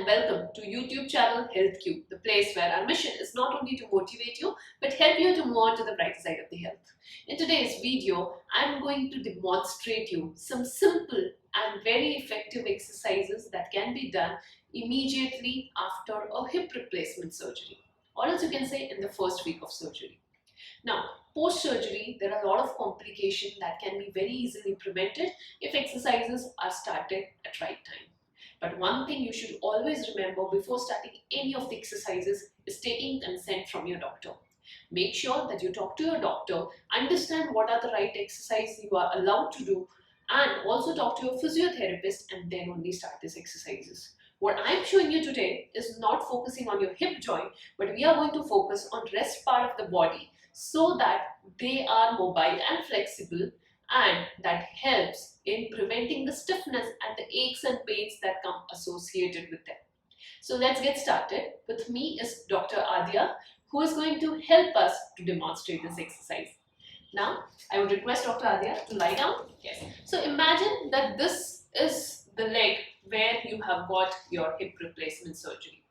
and welcome to YouTube channel HealthCube, the place where our mission is not only to motivate you but help you to move on to the brighter side of the health. In today's video, I'm going to demonstrate you some simple and very effective exercises that can be done immediately after a hip replacement surgery, or as you can say in the first week of surgery. Now, post-surgery, there are a lot of complications that can be very easily prevented if exercises are started at right time. But one thing you should always remember before starting any of the exercises is taking consent from your doctor. Make sure that you talk to your doctor, understand what are the right exercises you are allowed to do, and also talk to your physiotherapist and then only start these exercises. What I'm showing you today is not focusing on your hip joint, but we are going to focus on rest part of the body so that they are mobile and flexible, and that helps in preventing the stiffness and the aches and pains that come associated with them. So let's get started. With me is Dr. Adya, who is going to help us to demonstrate this exercise. Now, I would request Dr. Adya to lie down. Yes. So imagine that this is the leg where you have got your hip replacement surgery.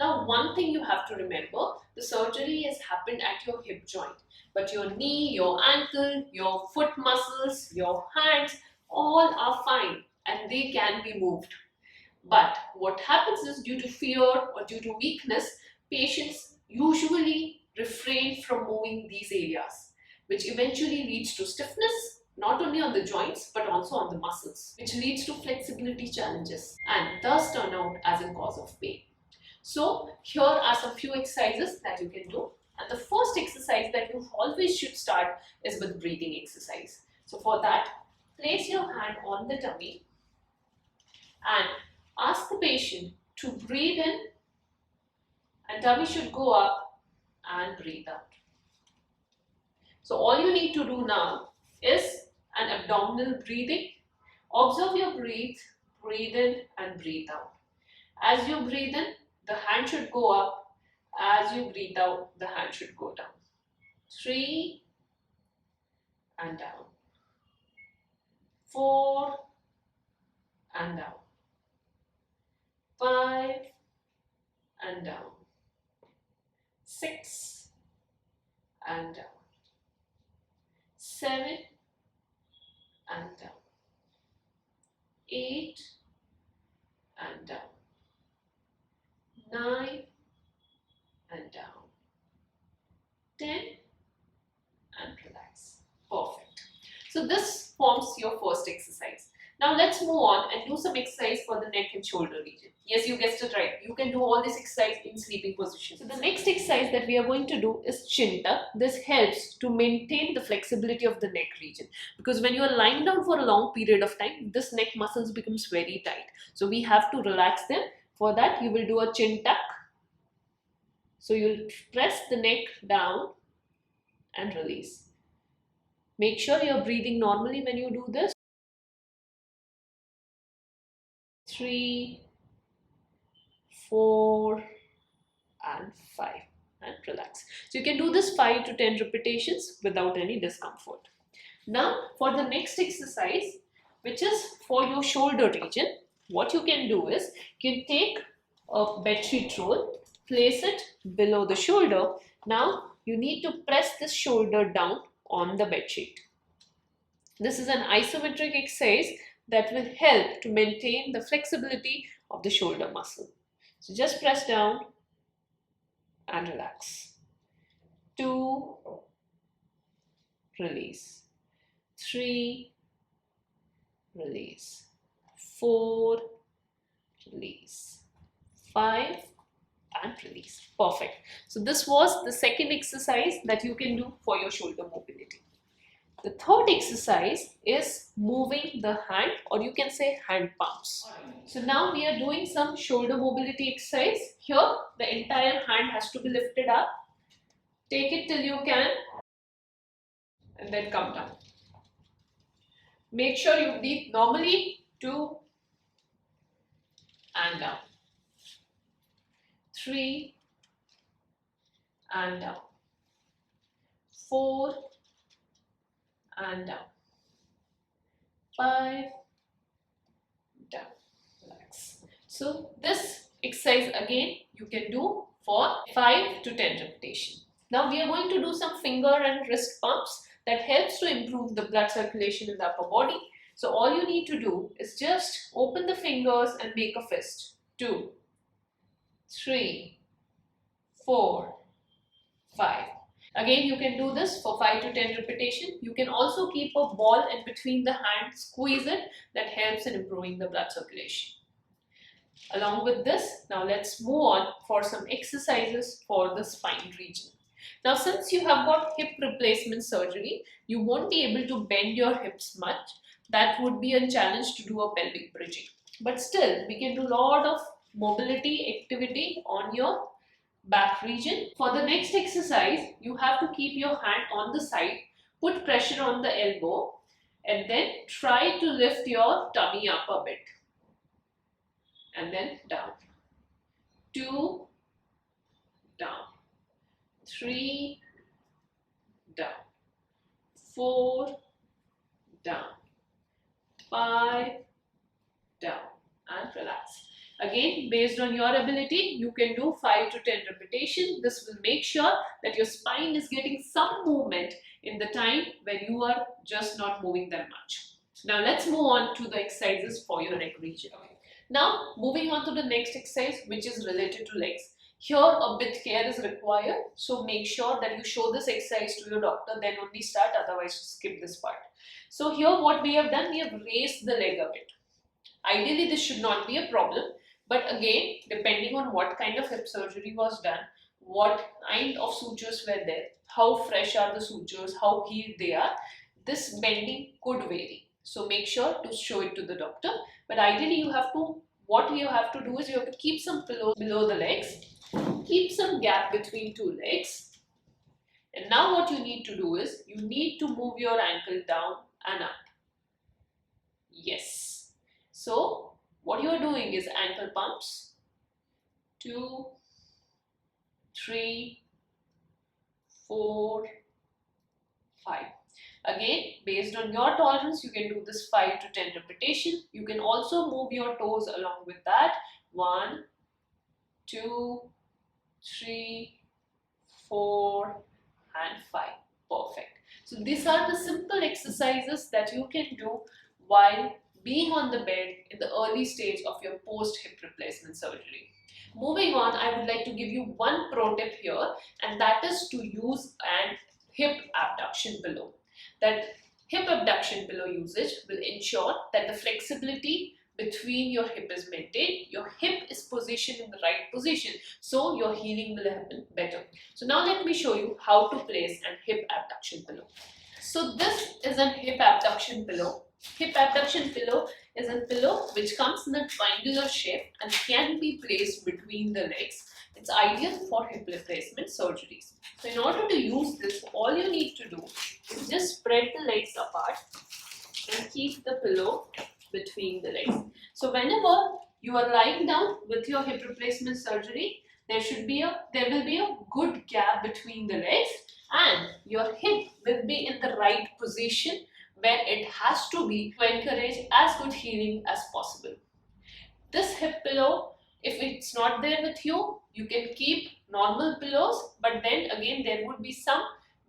Now, one thing you have to remember, the surgery has happened at your hip joint, but your knee, your ankle, your foot muscles, your hands, all are fine and they can be moved. But what happens is, due to fear or due to weakness, patients usually refrain from moving these areas, which eventually leads to stiffness, not only on the joints but also on the muscles, which leads to flexibility challenges and thus turn out as a cause of pain. So here are some few exercises that you can do, and the first exercise that you always should start is with breathing exercise. So for that, place your hand on the tummy and ask the patient to breathe in, and tummy should go up, and breathe out. So all you need to do now is an abdominal breathing. Observe your breathe in and breathe out. As you breathe in, the hand should go up. As you breathe out, the hand should go down. 3 and down. 4 and down. 5 and down. 6 and down. 7 and down. 8 and down. 9 and down. 10 and relax. Perfect. So this forms your first exercise. Now let's move on and do some exercise for the neck and shoulder region. Yes, you guessed it right. You can do all this exercise in sleeping position. So the next exercise that we are going to do is chin tuck. This helps to maintain the flexibility of the neck region, because when you are lying down for a long period of time, this neck muscles becomes very tight. So we have to relax them. For that, you will do a chin tuck. So you'll press the neck down and release. Make sure you're breathing normally when you do this. 3, 4 and 5 and relax. So you can do this 5 to 10 repetitions without any discomfort. Now for the next exercise, which is for your shoulder region, what you can do is you can take a bedsheet roll, place it below the shoulder. Now you need to press this shoulder down on the bedsheet. This is an isometric exercise that will help to maintain the flexibility of the shoulder muscle. So just press down and relax. 2, release. 3, release. 4, release. 5 and release. Perfect. So this was the second exercise that you can do for your shoulder mobility. The third exercise is moving the hand, or you can say hand pumps. So now we are doing some shoulder mobility exercise. Here the entire hand has to be lifted up. Take it till you can and then come down. Make sure you breathe normally. 2 and down. 3 and down. 4 and down. 5 down. Relax. So this exercise again you can do for 5 to 10 repetitions. Now we are going to do some finger and wrist pumps that helps to improve the blood circulation in the upper body. So all you need to do is just open the fingers and make a fist. 2, 3, 4, 5. Again, you can do this for 5 to 10 repetitions. You can also keep a ball in between the hands, squeeze it. That helps in improving the blood circulation. Along with this, now let's move on for some exercises for the spine region. Now, since you have got hip replacement surgery, you won't be able to bend your hips much. That would be a challenge to do a pelvic bridging. But still, we can do a lot of mobility activity on your back region. For the next exercise, you have to keep your hand on the side, put pressure on the elbow, and then try to lift your tummy up a bit. And then down. 2, down. 3, down. 4, down. 5, down. And relax. Again, based on your ability, you can do 5 to 10 repetitions. This will make sure that your spine is getting some movement in the time when you are just not moving that much. Now let's move on to the exercises for your neck region. Now moving on to the next exercise, which is related to legs. Here a bit care is required, so make sure that you show this exercise to your doctor, then only start, otherwise skip this part. So here what we have done, we have raised the leg a bit. Ideally this should not be a problem, but again depending on what kind of hip surgery was done, what kind of sutures were there, how fresh are the sutures, how healed they are, this bending could vary. So make sure to show it to the doctor. But ideally what you have to do is you have to keep some pillows below the legs, keep some gap between two legs. And now what you need to do is you need to move your ankle down and up. Yes. So what you are doing is ankle pumps. 2, 3, 4, 5. Again, based on your tolerance, you can do this 5 to 10 repetitions. You can also move your toes along with that. 1, 2, 3, 4, and 5. Perfect. So these are the simple exercises that you can do while being on the bed in the early stage of your post-hip replacement surgery. Moving on, I would like to give you one pro tip here, and that is to use an hip abduction pillow. That hip abduction pillow usage will ensure that the flexibility between your hip is maintained, your hip is positioned in the right position, so your healing will happen better. So now let me show you how to place an hip abduction pillow. So this is a hip abduction pillow. Hip abduction pillow is a pillow which comes in a triangular shape and can be placed between the legs. It's ideal for hip replacement surgeries. So in order to use this, all you need to do is just spread the legs apart and keep the pillow between the legs. So whenever you are lying down with your hip replacement surgery, there will be a good gap between the legs, and your hip will be in the right position where it has to be to encourage as good healing as possible. This hip pillow, if it's not there with you, you can keep normal pillows, but then again there would be some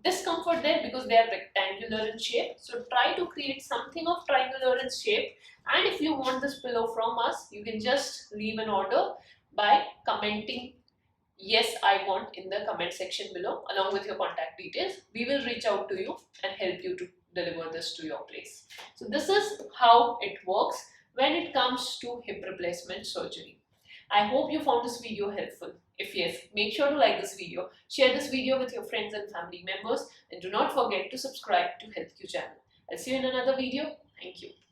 discomfort there because they are rectangular in shape. So try to create something of triangular in shape, and if you want this pillow from us, you can just leave an order by commenting yes I want in the comment section below along with your contact details. We will reach out to you and help you to deliver this to your place. So this is how it works when it comes to hip replacement surgery. I hope you found this video helpful. If yes, make sure to like this video, share this video with your friends and family members, and do not forget to subscribe to HealthQ channel. I'll see you in another video. Thank you.